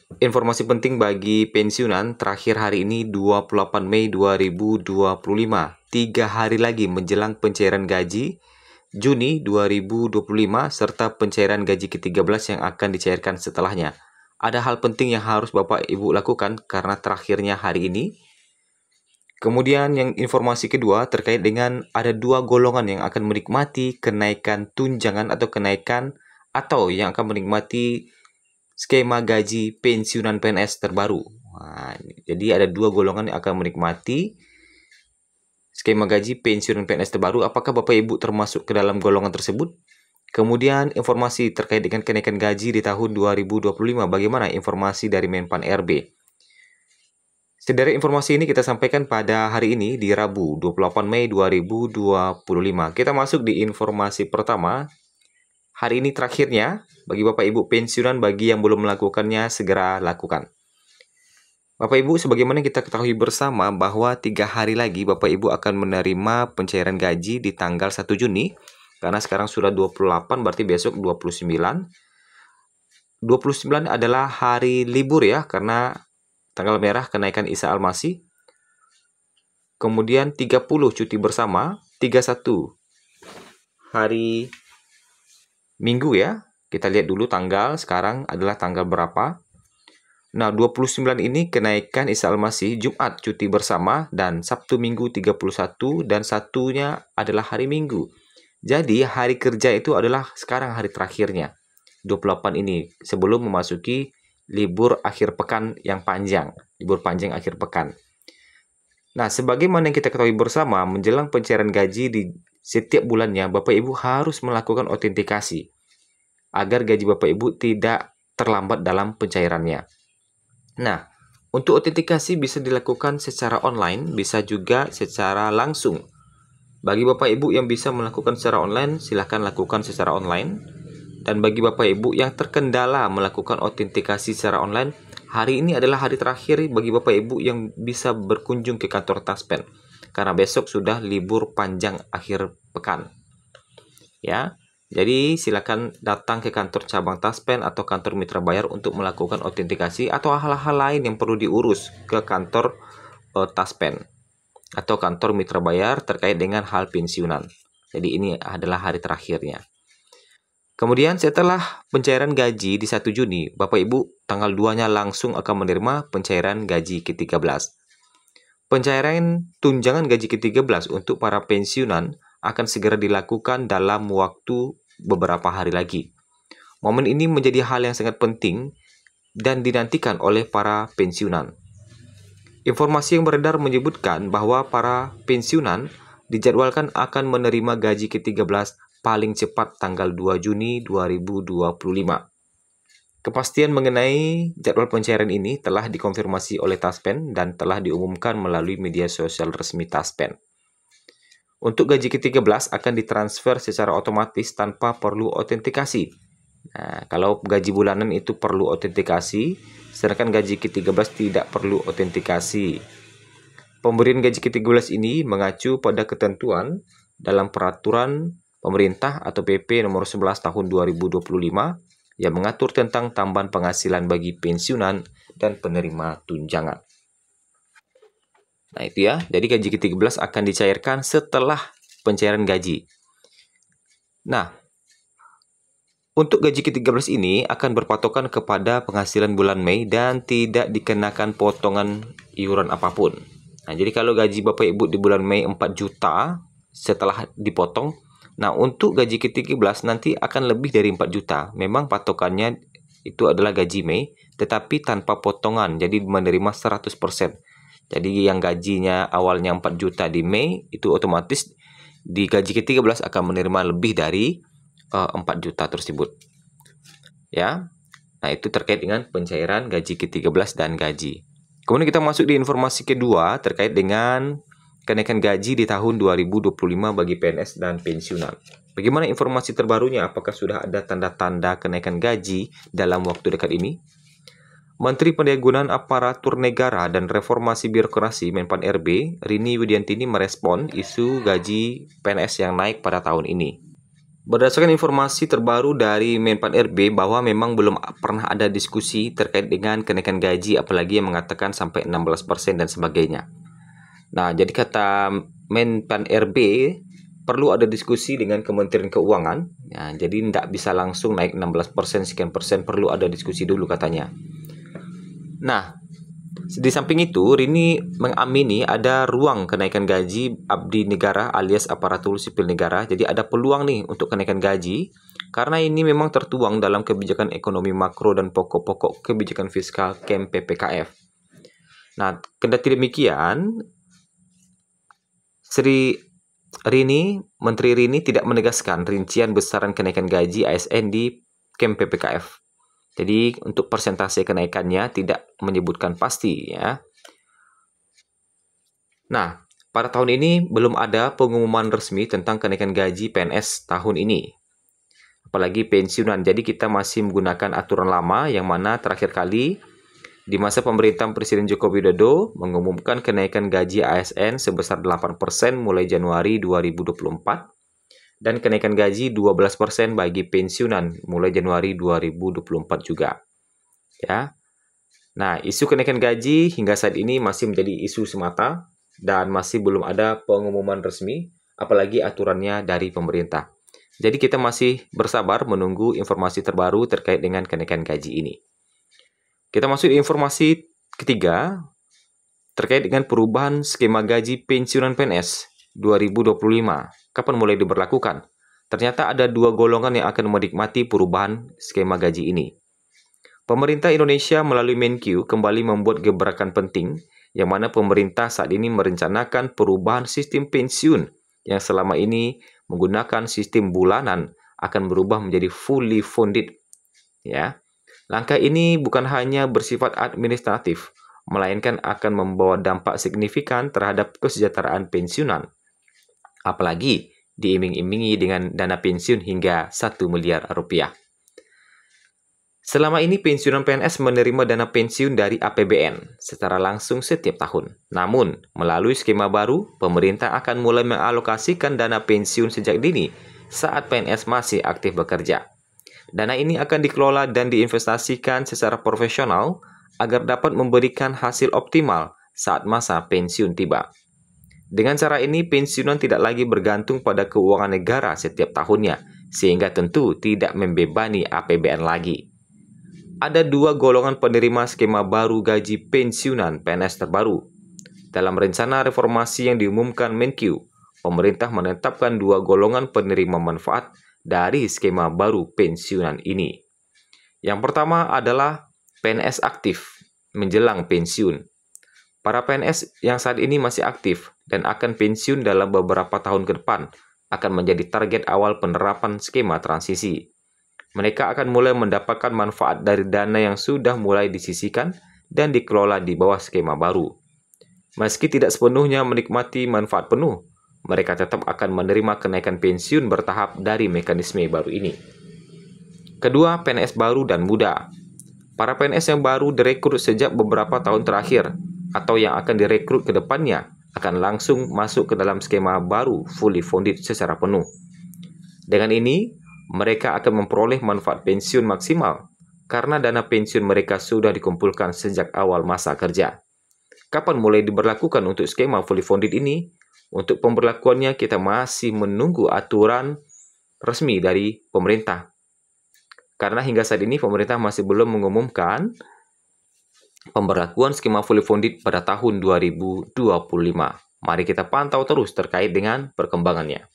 Informasi penting bagi pensiunan terakhir hari ini 28 Mei 2025. 3 hari lagi menjelang pencairan gaji Juni 2025 serta pencairan gaji ke-13 yang akan dicairkan setelahnya. Ada hal penting yang harus Bapak Ibu lakukan karena terakhirnya hari ini. Kemudian yang informasi kedua terkait dengan ada dua golongan yang akan menikmati kenaikan tunjangan atau kenaikan atau yang akan menikmati skema gaji pensiunan PNS terbaru. Nah, jadi ada dua golongan yang akan menikmati skema gaji pensiunan PNS terbaru. Apakah Bapak Ibu termasuk ke dalam golongan tersebut? Kemudian informasi terkait dengan kenaikan gaji di tahun 2025. Bagaimana informasi dari Menpan RB? Sederet informasi ini kita sampaikan pada hari ini di Rabu 28 Mei 2025. Kita masuk di informasi pertama. Hari ini terakhirnya, bagi Bapak Ibu pensiunan, bagi yang belum melakukannya, segera lakukan. Bapak Ibu, sebagaimana kita ketahui bersama bahwa 3 hari lagi Bapak Ibu akan menerima pencairan gaji di tanggal 1 Juni. Karena sekarang sudah 28, berarti besok 29. 29 adalah hari libur ya, karena tanggal merah kenaikan Isa Al-Masih. Kemudian 30 cuti bersama, 31 hari Minggu ya. Kita lihat dulu tanggal sekarang adalah tanggal berapa. Nah, 29 ini kenaikan Isa Al-Masih, Jumat cuti bersama, dan Sabtu Minggu 31, dan satunya adalah hari Minggu. Jadi, hari kerja itu adalah sekarang hari terakhirnya, 28 ini, sebelum memasuki libur akhir pekan yang panjang, libur panjang akhir pekan. Nah, sebagaimana yang kita ketahui bersama, menjelang pencairan gaji di setiap bulannya, Bapak Ibu harus melakukan autentikasi agar gaji Bapak Ibu tidak terlambat dalam pencairannya. Nah, untuk autentikasi bisa dilakukan secara online, bisa juga secara langsung. Bagi Bapak Ibu yang bisa melakukan secara online, silahkan lakukan secara online. Dan bagi Bapak Ibu yang terkendala melakukan autentikasi secara online, hari ini adalah hari terakhir bagi Bapak Ibu yang bisa berkunjung ke kantor Taspen. Karena besok sudah libur panjang akhir pekan. Ya. Jadi silakan datang ke kantor cabang Taspen atau kantor Mitra Bayar untuk melakukan autentikasi atau hal-hal lain yang perlu diurus ke kantor Taspen atau kantor Mitra Bayar terkait dengan hal pensiunan. Jadi ini adalah hari terakhirnya. Kemudian setelah pencairan gaji di 1 Juni, Bapak Ibu tanggal 2-nya langsung akan menerima pencairan gaji ke-13. Pencairan tunjangan gaji ke-13 untuk para pensiunan akan segera dilakukan dalam waktu beberapa hari lagi. Momen ini menjadi hal yang sangat penting dan dinantikan oleh para pensiunan. Informasi yang beredar menyebutkan bahwa para pensiunan dijadwalkan akan menerima gaji ke-13 paling cepat tanggal 2 Juni 2025. Kepastian mengenai jadwal pencairan ini telah dikonfirmasi oleh Taspen dan telah diumumkan melalui media sosial resmi Taspen. Untuk gaji ke-13 akan ditransfer secara otomatis tanpa perlu autentikasi. Nah, kalau gaji bulanan itu perlu autentikasi, sedangkan gaji ke-13 tidak perlu autentikasi. Pemberian gaji ke-13 ini mengacu pada ketentuan dalam peraturan pemerintah atau PP nomor 11 tahun 2025 yang mengatur tentang tambahan penghasilan bagi pensiunan dan penerima tunjangan. Nah itu ya, jadi gaji ke-13 akan dicairkan setelah pencairan gaji. Nah, untuk gaji ke-13 ini akan berpatokan kepada penghasilan bulan Mei dan tidak dikenakan potongan iuran apapun. Nah, jadi kalau gaji Bapak Ibu di bulan Mei 4 juta setelah dipotong, nah untuk gaji ke-13 nanti akan lebih dari 4 juta. Memang patokannya itu adalah gaji Mei, tetapi tanpa potongan, jadi menerima 100%. Jadi yang gajinya awalnya 4 juta di Mei, itu otomatis di gaji ke-13 akan menerima lebih dari 4 juta tersebut. Ya. Nah, itu terkait dengan pencairan gaji ke-13 dan gaji. Kemudian kita masuk di informasi kedua terkait dengan kenaikan gaji di tahun 2025 bagi PNS dan pensiunan. Bagaimana informasi terbarunya? Apakah sudah ada tanda-tanda kenaikan gaji dalam waktu dekat ini? Menteri Pendayagunaan Aparatur Negara dan Reformasi Birokrasi Menpan RB, Rini Widiantini merespon isu gaji PNS yang naik pada tahun ini. Berdasarkan informasi terbaru dari Menpan RB bahwa memang belum pernah ada diskusi terkait dengan kenaikan gaji, apalagi yang mengatakan sampai 16% dan sebagainya. Nah, jadi kata Menpan RB perlu ada diskusi dengan Kementerian Keuangan. Ya, jadi tidak bisa langsung naik 16% sekian persen, perlu ada diskusi dulu katanya. Nah, di samping itu, Rini mengamini ada ruang kenaikan gaji abdi negara alias aparatur sipil negara. Jadi ada peluang nih untuk kenaikan gaji karena ini memang tertuang dalam kebijakan ekonomi makro dan pokok-pokok kebijakan fiskal KEM PPKF. Nah, kendati demikian, Menteri Rini tidak menegaskan rincian besaran kenaikan gaji ASN di KEM PPKF. Jadi untuk persentase kenaikannya tidak menyebutkan pasti ya. Nah, pada tahun ini belum ada pengumuman resmi tentang kenaikan gaji PNS tahun ini. Apalagi pensiunan. Jadi kita masih menggunakan aturan lama yang mana terakhir kali di masa pemerintahan Presiden Joko Widodo mengumumkan kenaikan gaji ASN sebesar 8% mulai Januari 2024 dan kenaikan gaji 12% bagi pensiunan mulai Januari 2024 juga. Ya. Nah, isu kenaikan gaji hingga saat ini masih menjadi isu semata dan masih belum ada pengumuman resmi, apalagi aturannya dari pemerintah. Jadi kita masih bersabar menunggu informasi terbaru terkait dengan kenaikan gaji ini. Kita masuk ke informasi ketiga terkait dengan perubahan skema gaji pensiunan PNS 2025. Kapan mulai diberlakukan? Ternyata ada dua golongan yang akan menikmati perubahan skema gaji ini. Pemerintah Indonesia melalui Menkyu kembali membuat gebrakan penting yang mana pemerintah saat ini merencanakan perubahan sistem pensiun yang selama ini menggunakan sistem bulanan akan berubah menjadi fully funded. Ya. Langkah ini bukan hanya bersifat administratif, melainkan akan membawa dampak signifikan terhadap kesejahteraan pensiunan. Apalagi diiming-imingi dengan dana pensiun hingga 1 miliar rupiah. Selama ini pensiunan PNS menerima dana pensiun dari APBN secara langsung setiap tahun. Namun, melalui skema baru, pemerintah akan mulai mengalokasikan dana pensiun sejak dini saat PNS masih aktif bekerja. Dana ini akan dikelola dan diinvestasikan secara profesional agar dapat memberikan hasil optimal saat masa pensiun tiba. Dengan cara ini, pensiunan tidak lagi bergantung pada keuangan negara setiap tahunnya, sehingga tentu tidak membebani APBN lagi. Ada dua golongan penerima skema baru gaji pensiunan PNS terbaru. Dalam rencana reformasi yang diumumkan Menkyu, pemerintah menetapkan dua golongan penerima manfaat dari skema baru pensiunan ini. Yang pertama adalah PNS aktif menjelang pensiun. Para PNS yang saat ini masih aktif dan akan pensiun dalam beberapa tahun ke depan akan menjadi target awal penerapan skema transisi. Mereka akan mulai mendapatkan manfaat dari dana yang sudah mulai disisihkan dan dikelola di bawah skema baru. Meski tidak sepenuhnya menikmati manfaat penuh, mereka tetap akan menerima kenaikan pensiun bertahap dari mekanisme baru ini. Kedua, PNS baru dan muda. Para PNS yang baru direkrut sejak beberapa tahun terakhir atau yang akan direkrut ke depannya akan langsung masuk ke dalam skema baru fully funded secara penuh. Dengan ini, mereka akan memperoleh manfaat pensiun maksimal karena dana pensiun mereka sudah dikumpulkan sejak awal masa kerja. Kapan mulai diberlakukan untuk skema fully funded ini? Untuk pemberlakuannya kita masih menunggu aturan resmi dari pemerintah. Karena hingga saat ini pemerintah masih belum mengumumkan pemberlakuan skema fully funded pada tahun 2025. Mari kita pantau terus terkait dengan perkembangannya.